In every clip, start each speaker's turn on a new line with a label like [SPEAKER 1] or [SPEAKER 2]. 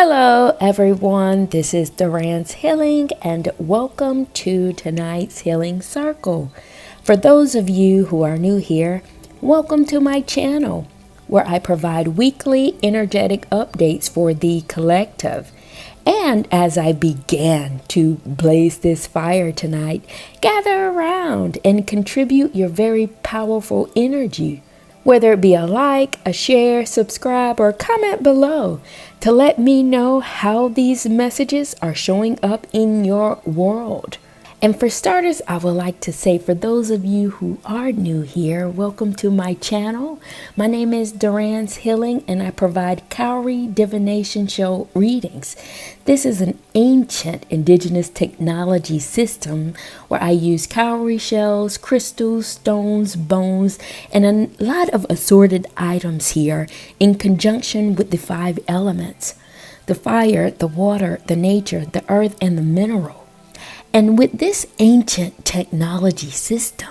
[SPEAKER 1] Hello everyone, this is Duran's Healing and welcome to tonight's Healing Circle. For those of you who are new here, welcome to my channel where I provide weekly energetic updates for the collective. And as I began to blaze this fire tonight, gather around and contribute your very powerful energy. Whether it be a like, a share, subscribe, or comment below to let me know how these messages are showing up in your world. And for starters, I would like to say for those of you who are new here, welcome to my channel. My name is Duran's Healing and I provide Cowrie Divination Show readings. This is an ancient indigenous technology system where I use cowrie shells, crystals, stones, bones, and a lot of assorted items here in conjunction with the 5 elements: the fire, the water, the nature, the earth, and the mineral. And with this ancient technology system,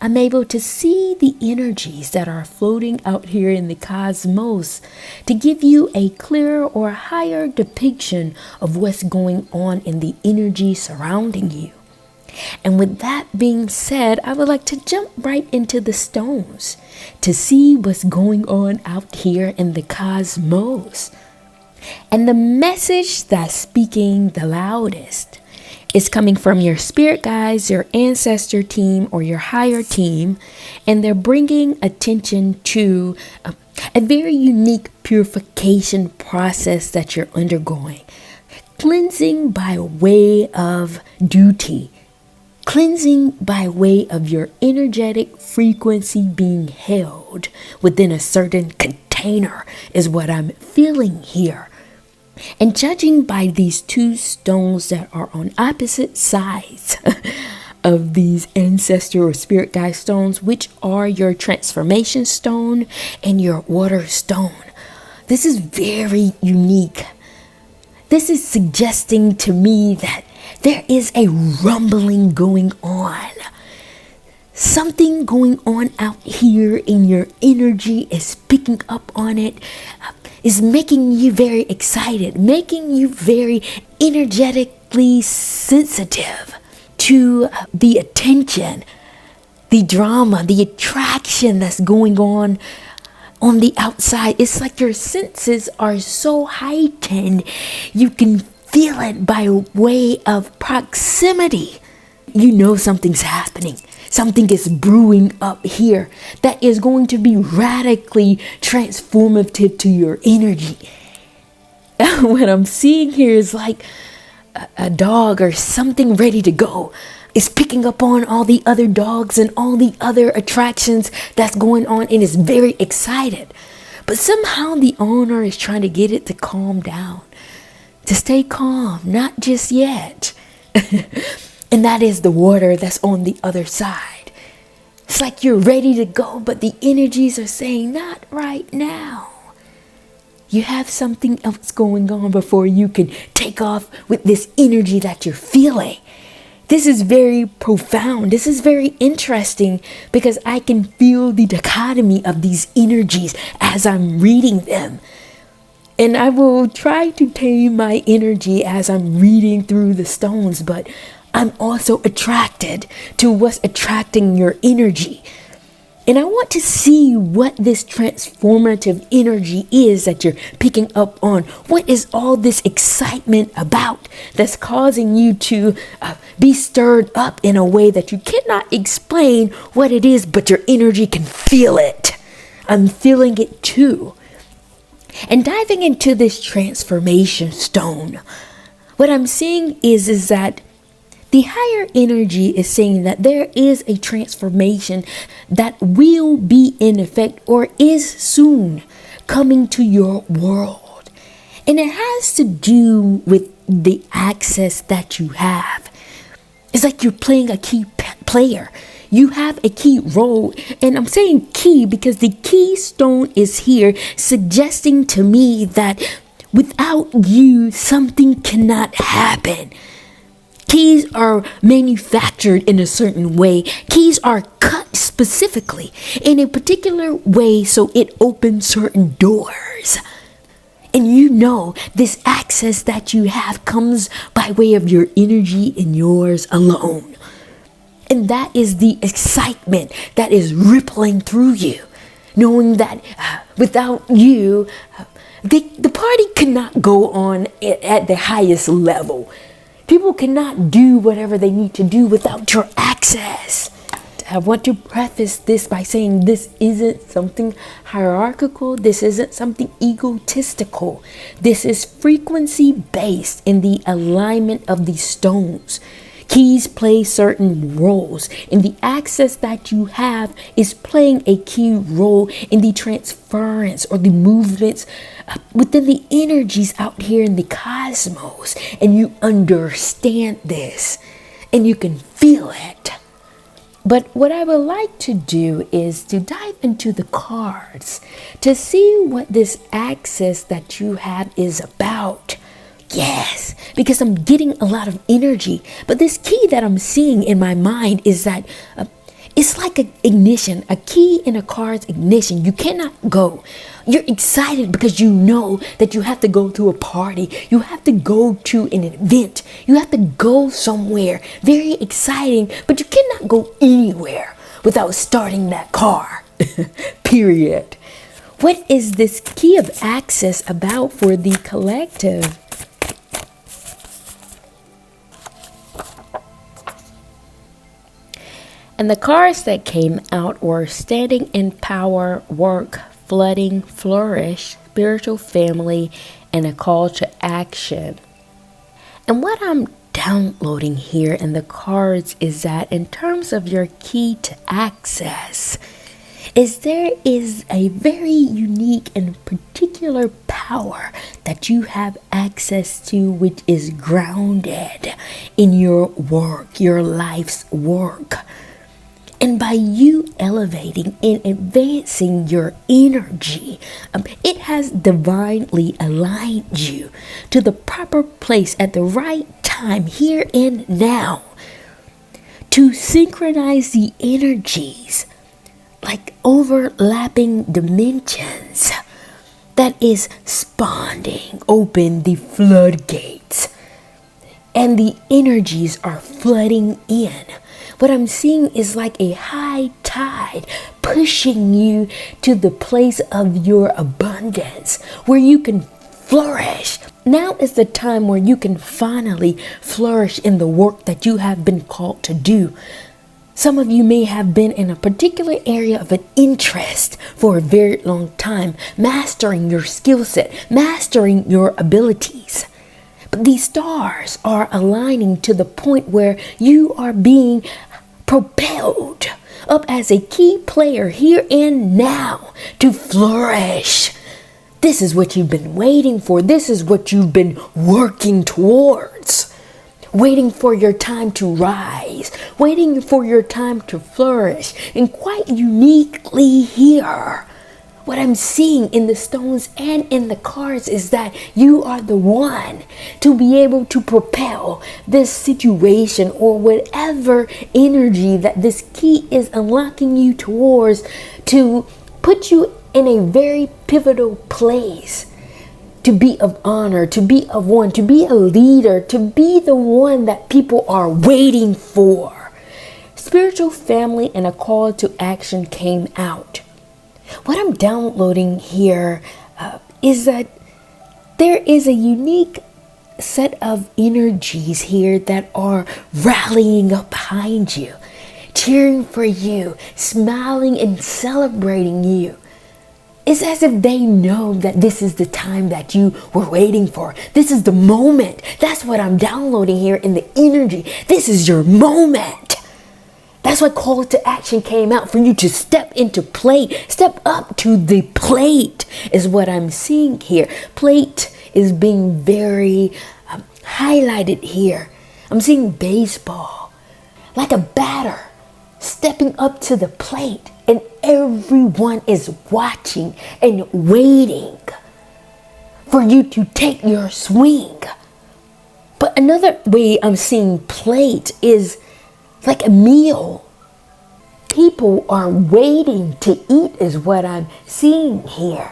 [SPEAKER 1] I'm able to see the energies that are floating out here in the cosmos to give you a clearer or higher depiction of what's going on in the energy surrounding you. And with that being said, I would like to jump right into the stones to see what's going on out here in the cosmos. And the message that's speaking the loudest is coming from your spirit guides, your ancestor team, or your higher team, and they're bringing attention to a very unique purification process that you're undergoing. Cleansing by way of duty. Cleansing by way of your energetic frequency being held within a certain container is what I'm feeling here. And judging by these 2 stones that are on opposite sides of these ancestor or spirit guide stones, which are your transformation stone and your water stone, this is very unique. This is suggesting to me that there is a rumbling going on. Something going on out here in your energy is picking up on it, is making you very excited, making you very energetically sensitive to the attention, the drama, the attraction that's going on the outside. It's like your senses are so heightened, you can feel it by way of proximity. You know something's happening. Something is brewing up here that is going to be radically transformative to your energy. What I'm seeing here is like a dog or something ready to go. It's picking up on all the other dogs and all the other attractions that's going on and is very excited. But somehow the owner is trying to get it to calm down, to stay calm, not just yet. And that is the water that's on the other side. It's like you're ready to go, but the energies are saying, not right now. You have something else going on before you can take off with this energy that you're feeling. This is very profound. This is very interesting because I can feel the dichotomy of these energies as I'm reading them. And I will try to tame my energy as I'm reading through the stones, but I'm also attracted to what's attracting your energy. And I want to see what this transformative energy is that you're picking up on. What is all this excitement about that's causing you to be stirred up in a way that you cannot explain what it is, but your energy can feel it. I'm feeling it too. And diving into this transformation stone, what I'm seeing is that the higher energy is saying that there is a transformation that will be in effect or is soon coming to your world. And it has to do with the access that you have. It's like you're playing a key player. You have a key role. And I'm saying key because the keystone is here, suggesting to me that without you, something cannot happen. Keys are manufactured in a certain way. Keys are cut specifically in a particular way so it opens certain doors. And you know this access that you have comes by way of your energy and yours alone. And that is the excitement that is rippling through you, knowing that without you, the party cannot go on at the highest level. People cannot do whatever they need to do without your access. I want to preface this by saying this isn't something hierarchical. This isn't something egotistical. This is frequency based in the alignment of the stones. Keys play certain roles, and the access that you have is playing a key role in the transference or the movements within the energies out here in the cosmos. And you understand this, and you can feel it. But what I would like to do is to dive into the cards to see what this access that you have is about. Yes, because I'm getting a lot of energy. But this key that I'm seeing in my mind is that it's like an ignition, a key in a car's ignition. You cannot go. You're excited because you know that you have to go to a party. You have to go to an event. You have to go somewhere. Very exciting, but you cannot go anywhere without starting that car. Period. What is this key of access about for the collective? And the cards that came out were standing in power, work, flooding, flourish, spiritual family, and a call to action. And what I'm downloading here in the cards is that in terms of your key to access, there is a very unique and particular power that you have access to, which is grounded in your work, your life's work. And by you elevating and advancing your energy, it has divinely aligned you to the proper place at the right time, here and now, to synchronize the energies like overlapping dimensions that is spawning open the floodgates. And the energies are flooding in. What I'm seeing is like a high tide pushing you to the place of your abundance where you can flourish. Now is the time where you can finally flourish in the work that you have been called to do. Some of you may have been in a particular area of an interest for a very long time, mastering your skill set, mastering your abilities. But these stars are aligning to the point where you are being propelled up as a key player here and now to flourish. This is what you've been waiting for. This is what you've been working towards. Waiting for your time to rise. Waiting for your time to flourish. And quite uniquely here, what I'm seeing in the stones and in the cards is that you are the one to be able to propel this situation or whatever energy that this key is unlocking you towards to put you in a very pivotal place. To be of honor, to be of one, to be a leader, to be the one that people are waiting for. Spiritual family and a call to action came out. What I'm downloading here is that there is a unique set of energies here that are rallying up behind you, cheering for you, smiling and celebrating you. It's as if they know that this is the time that you were waiting for. This is the moment. That's what I'm downloading here in the energy. This is your moment. That's why call to action came out, for you to step into play, step up to the plate is what I'm seeing here. Plate is being very highlighted here. I'm seeing baseball, like a batter stepping up to the plate, and everyone is watching and waiting for you to take your swing. But another way I'm seeing plate is like a meal. People are waiting to eat is what I'm seeing here.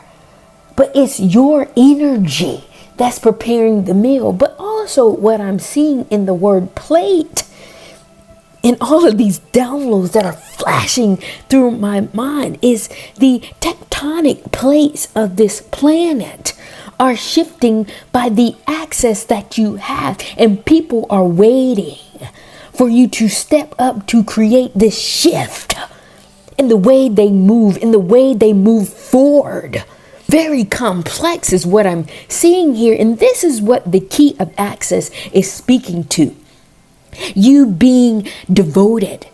[SPEAKER 1] but it's your energy that's preparing the meal. But also what I'm seeing in the word plate, and all of these downloads that are flashing through my mind, is the tectonic plates of this planet are shifting by the access that you have, and people are waiting for you to step up to create this shift in the way they move, in the way they move forward. Very complex is what I'm seeing here, and this is what the key of access is speaking to. You being devoted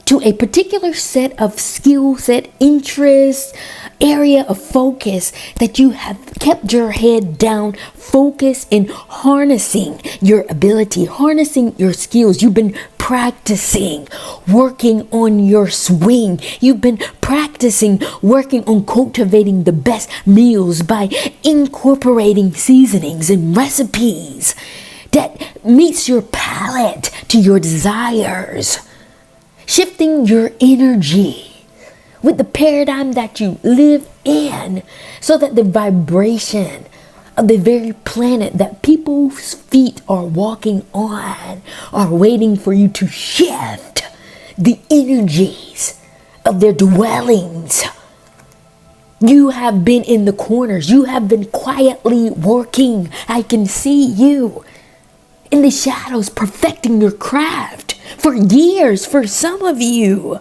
[SPEAKER 1] to a particular set of skill set, interests, area of focus that you have kept your head down, focus in harnessing your ability, harnessing your skills. You've been practicing, working on your swing. You've been practicing, working on cultivating the best meals by incorporating seasonings and recipes that meets your palate to your desires. Shifting your energy with the paradigm that you live in, so that the vibration of the very planet that people's feet are walking on are waiting for you to shift the energies of their dwellings. You have been in the corners. You have been quietly working. I can see you in the shadows perfecting your craft for years. For some of you,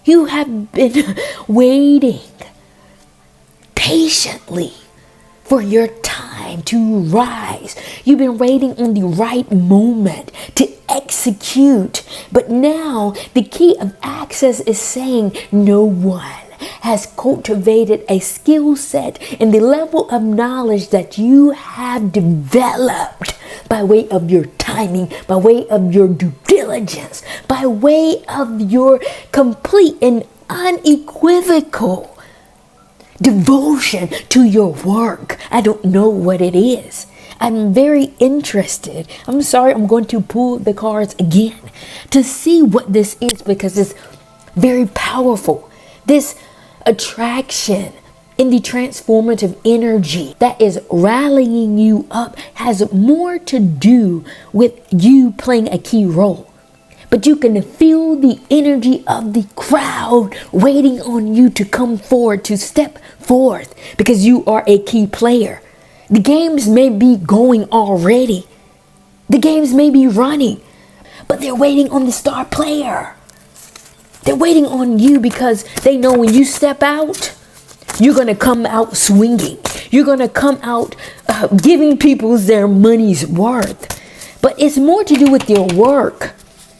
[SPEAKER 1] you have been waiting patiently for your time to rise. You've been waiting on the right moment to execute. But now the key of access is saying no one has cultivated a skill set and the level of knowledge that you have developed by way of your timing, by way of your due diligence, by way of your complete and unequivocal devotion to your work. I don't know what it is. I'm very interested. I'm sorry, I'm going to pull the cards again to see what this is, because it's very powerful. This attraction in the transformative energy that is rallying you up has more to do with you playing a key role. But you can feel the energy of the crowd waiting on you to come forward, to step forth, because you are a key player. The games may be going already. The games may be running, but they're waiting on the star player. They're waiting on you because they know when you step out, you're going to come out swinging. You're going to come out giving people their money's worth. But it's more to do with your work,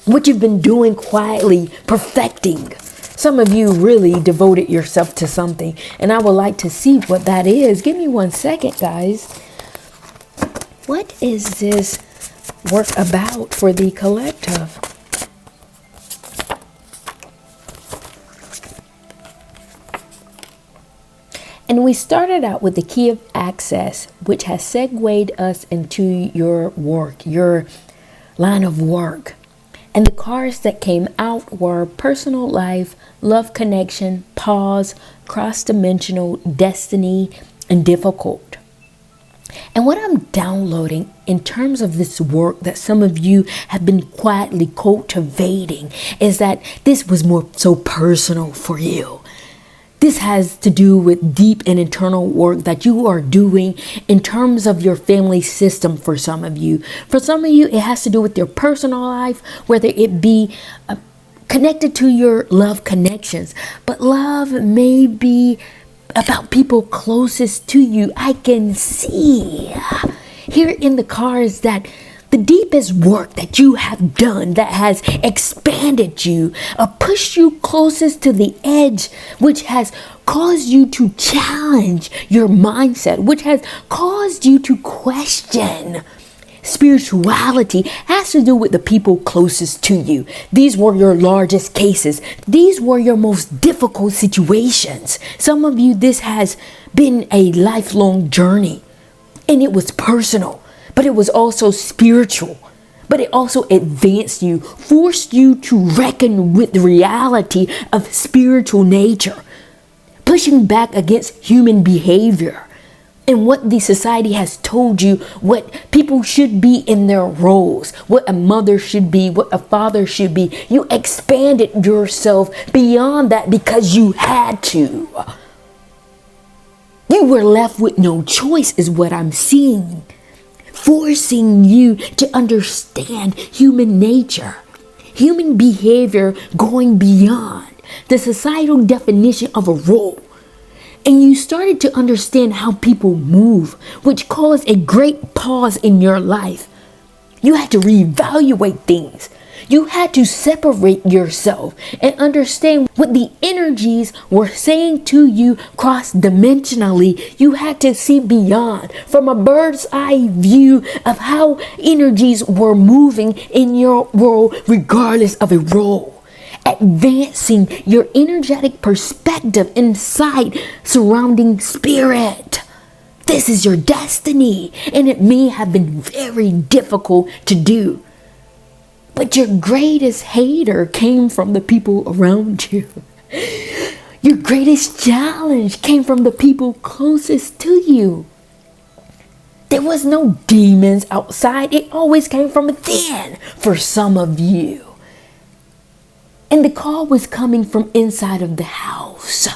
[SPEAKER 1] what you've been doing quietly, perfecting. Some of you really devoted yourself to something, and I would like to see what that is. Give me 1 second, guys. What is this work about for the collective? And we started out with the key of access, which has segued us into your work, your line of work. And the cards that came out were personal life, love connection, pause, cross-dimensional, destiny, and difficult. And what I'm downloading in terms of this work that some of you have been quietly cultivating is that this was more so personal for you. This has to do with deep and internal work that you are doing in terms of your family system for some of you. For some of you, it has to do with your personal life, whether it be connected to your love connections. But love may be about people closest to you. I can see here in the cards that the deepest work that you have done that has expanded you, pushed you closest to the edge, which has caused you to challenge your mindset, which has caused you to question spirituality, has to do with the people closest to you. These were your largest cases. These were your most difficult situations. Some of you, this has been a lifelong journey, and it was personal. But it was also spiritual. But it also advanced you, forced you to reckon with the reality of spiritual nature, pushing back against human behavior. and what the society has told you, what people should be in their roles, what a mother should be, what a father should be. You expanded yourself beyond that because you had to. You were left with no choice, is what I'm seeing, forcing you to understand human nature, human behavior going beyond the societal definition of a role. And you started to understand how people move, which caused a great pause in your life. You had to reevaluate things. You had to separate yourself and understand what the energies were saying to you cross-dimensionally. You had to see beyond, from a bird's eye view of how energies were moving in your world, regardless of a role. Advancing your energetic perspective inside surrounding spirit. This is your destiny, and it may have been very difficult to do. But your greatest hater came from the people around you. Your greatest challenge came from the people closest to you. There was no demons outside. It always came from within for some of you. And the call was coming from inside of the house.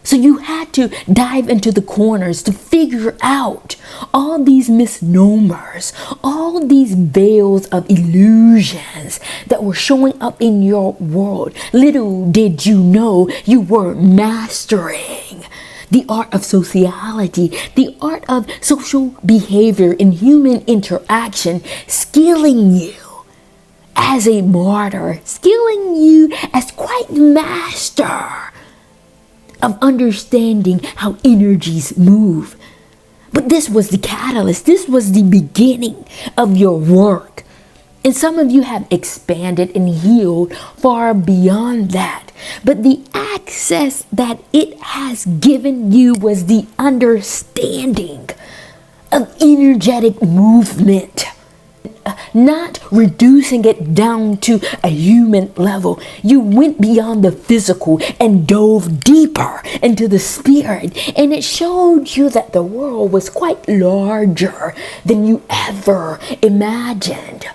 [SPEAKER 1] So you had to dive into the corners to figure out all these misnomers, all these veils of illusions that were showing up in your world. Little did you know you were mastering the art of sociality, the art of social behavior and human interaction, skilling you as a martyr, skilling you as quite master of understanding how energies move. But this was the catalyst. This was the beginning of your work. And some of you have expanded and healed far beyond that. But the access that it has given you was the understanding of energetic movement. Not reducing it down to a human level. You went beyond the physical and dove deeper into the spirit. And it showed you that the world was quite larger than you ever imagined.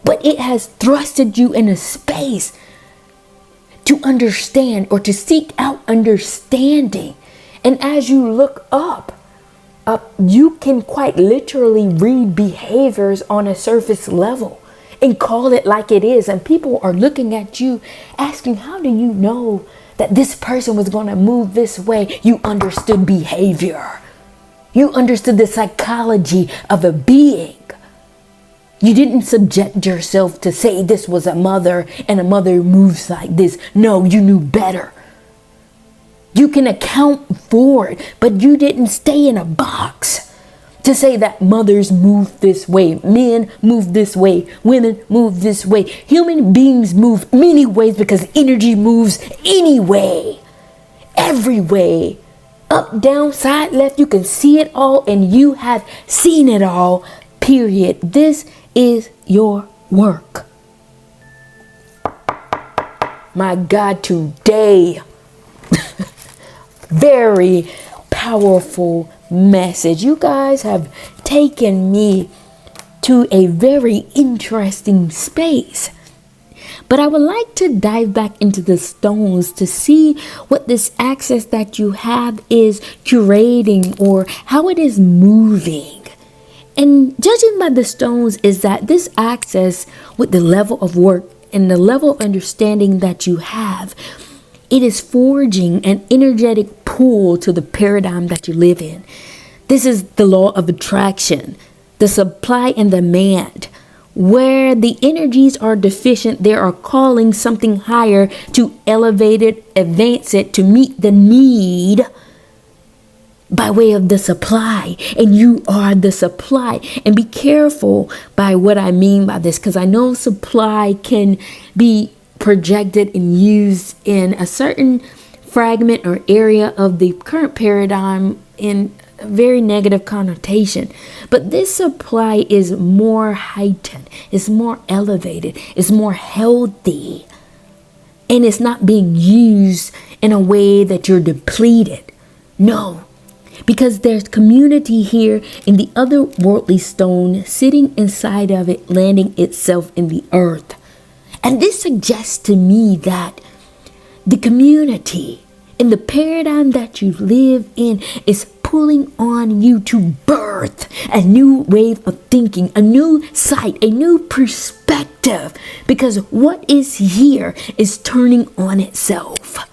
[SPEAKER 1] But it has thrusted you in a space to understand or to seek out understanding. And as you look up, you can quite literally read behaviors on a surface level and call it like it is. And people are looking at you asking, how do you know that this person was going to move this way? You understood behavior. You understood the psychology of a being. You didn't subject yourself to say this was a mother and a mother moves like this. No, you knew better. You can account for it, but you didn't stay in a box to say that mothers move this way, men move this way, women move this way. Human beings move many ways because energy moves anyway, every way. Up, down, side, left, you can see it all, and you have seen it all, period. This is your work. My God, today, very powerful message. You guys have taken me to a very interesting space. But I would like to dive back into the stones to see what this access that you have is curating or how it is moving. And judging by the stones is that this access with the level of work and the level of understanding that you have, it is forging an energetic pull to the paradigm that you live in. This is the law of attraction, the supply and demand. Where the energies are deficient, they are calling something higher to elevate it, advance it, to meet the need by way of the supply. And you are the supply. And be careful by what I mean by this, because I know supply can be projected and used in a certain fragment or area of the current paradigm in a very negative connotation. But this supply is more heightened, it's more elevated, it's more healthy, and it's not being used in a way that you're depleted. No, because there's community here in the otherworldly stone sitting inside of it, landing itself in the earth. And this suggests to me that the community in the paradigm that you live in is pulling on you to birth a new wave of thinking, a new sight, a new perspective, because what is here is turning on itself.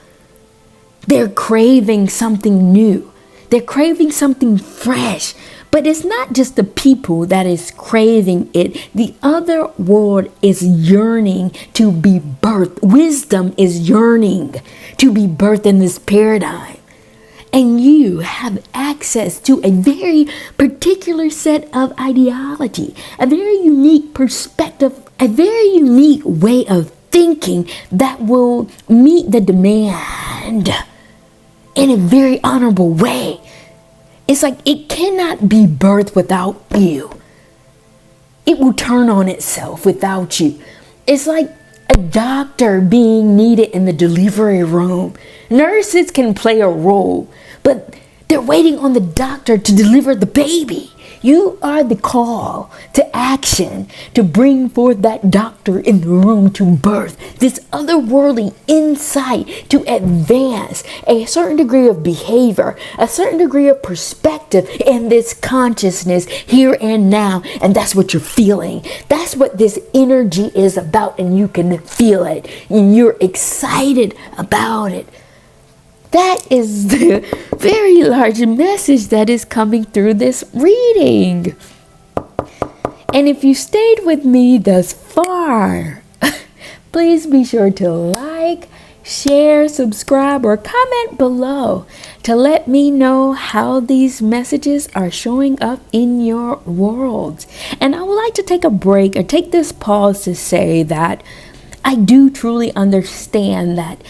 [SPEAKER 1] They're craving something new. They're craving something fresh. But it's not just the people that is craving it. The other world is yearning to be birthed. Wisdom is yearning to be birthed in this paradigm. And you have access to a very particular set of ideology, a very unique perspective, a very unique way of thinking that will meet the demand in a very honorable way. It's like it cannot be birthed without you. It will turn on itself without you. It's like a doctor being needed in the delivery room. Nurses can play a role, but they're waiting on the doctor to deliver the baby. You are the call to action to bring forth that doctor in the room to birth this otherworldly insight, to advance a certain degree of behavior, a certain degree of perspective in this consciousness here and now. And that's what you're feeling. That's what this energy is about, and you can feel it. And you're excited about it. That is the very large message that is coming through this reading. And if you stayed with me thus far, please be sure to like, share, subscribe, or comment below to let me know how these messages are showing up in your world. And I would like to take a break or take this pause to say that I do truly understand that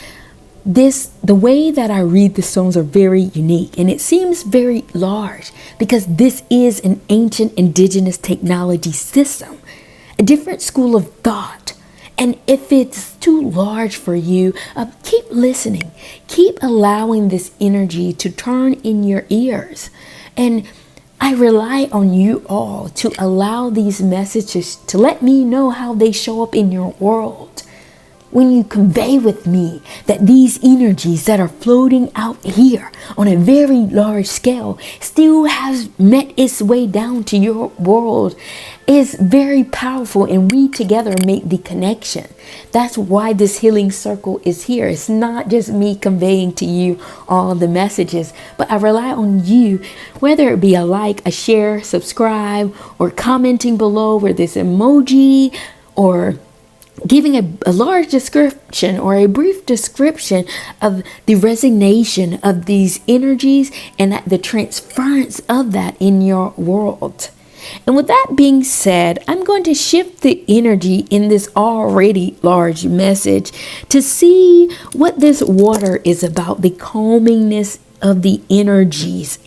[SPEAKER 1] the way that I read the stones are very unique, and it seems very large because this is an ancient indigenous technology system, a different school of thought. And if it's too large for you, keep listening, keep allowing this energy to turn in your ears. And I rely on you all to allow these messages to let me know how they show up in your world. When you convey with me that these energies that are floating out here on a very large scale still has met its way down to your world, is very powerful, and we together make the connection. That's why this healing circle is here. It's not just me conveying to you all the messages, but I rely on you, whether it be a like, a share, subscribe, or commenting below with this emoji, or giving a large description or a brief description of the resignation of these energies and the transference of that in your world. And with that being said, I'm going to shift the energy in this already large message to see what this water is about, the calmingness of the energies.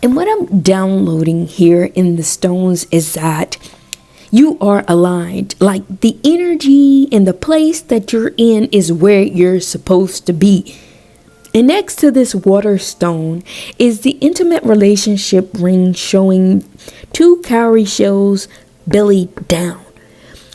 [SPEAKER 1] And what I'm downloading here in the stones is that you are aligned, like the energy and the place that you're in is where you're supposed to be. And next to this water stone is the intimate relationship ring showing 2 cowrie shells belly down,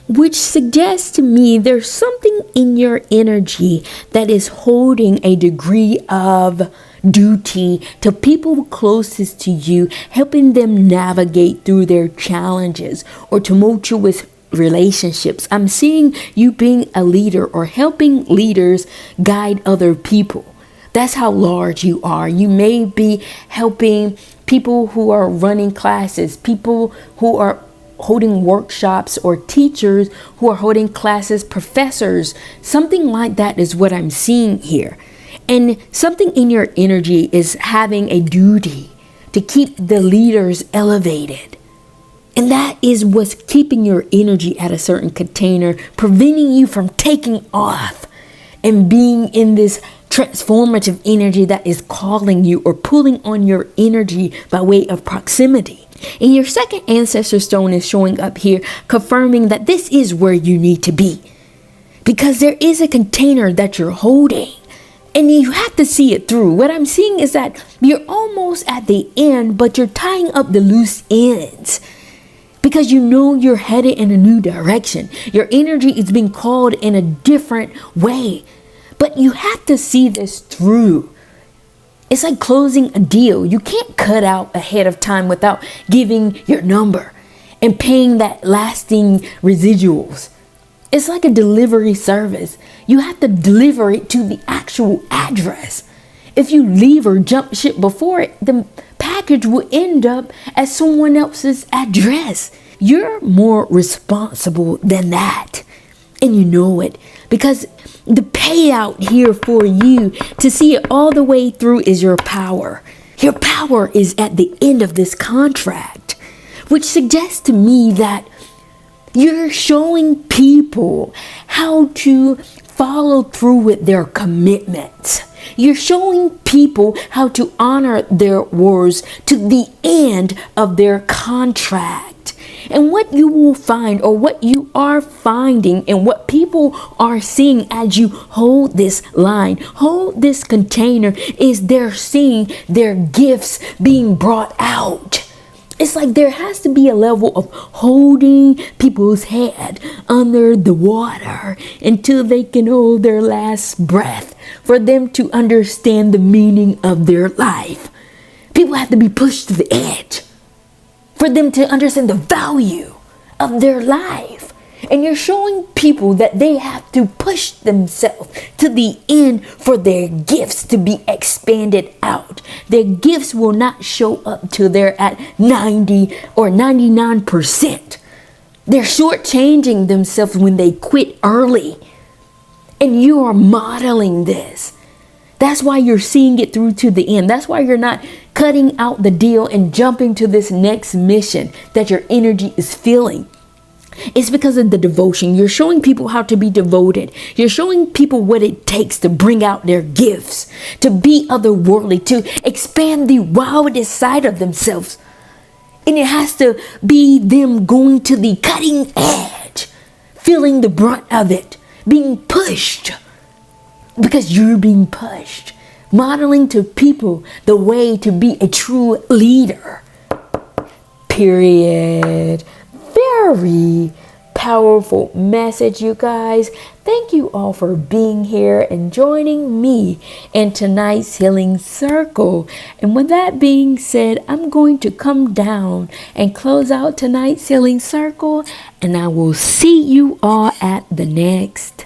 [SPEAKER 1] which suggests to me there's something in your energy that is holding a degree of duty to people closest to you, helping them navigate through their challenges or tumultuous relationships. I'm seeing you being a leader or helping leaders guide other people. That's how large you are. You may be helping people who are running classes, people who are holding workshops, or teachers who are holding classes, professors. Something like that is what I'm seeing here. And something in your energy is having a duty to keep the leaders elevated. And that is what's keeping your energy at a certain container, preventing you from taking off and being in this transformative energy that is calling you or pulling on your energy by way of proximity. And your second ancestor stone is showing up here, confirming that this is where you need to be, because there is a container that you're holding And you have to see it through. What I'm seeing is that you're almost at the end, but you're tying up the loose ends because you know you're headed in a new direction. Your energy is being called in a different way, but you have to see this through. It's like closing a deal. You can't cut out ahead of time without giving your number and paying that lasting residuals. It's like a delivery service. You have to deliver it to the actual address. If you leave or jump ship before it, the package will end up at someone else's address. You're more responsible than that. And you know it, because the payout here for you to see it all the way through is your power. Your power is at the end of this contract, which suggests to me that you're showing people how to follow through with their commitments. You're showing people how to honor their words to the end of their contract. And what you will find, or what you are finding, and what people are seeing as you hold this line, hold this container, is they're seeing their gifts being brought out. It's like there has to be a level of holding people's head under the water until they can hold their last breath for them to understand the meaning of their life. People have to be pushed to the edge for them to understand the value of their life. And you're showing people that they have to push themselves to the end for their gifts to be expanded out. Their gifts will not show up till they're at 90 or 99%. They're shortchanging themselves when they quit early. And you are modeling this. That's why you're seeing it through to the end. That's why you're not cutting out the deal and jumping to this next mission that your energy is feeling. It's because of the devotion. You're showing people how to be devoted. You're showing people what it takes to bring out their gifts, to be otherworldly, to expand the wildest side of themselves. And it has to be them going to the cutting edge, feeling the brunt of it, being pushed because you're being pushed, modeling to people the way to be a true leader. Period. Very powerful message, you guys. Thank you all for being here and joining me in tonight's healing circle. And with that being said, I'm going to come down and close out tonight's healing circle, and I will see you all at the next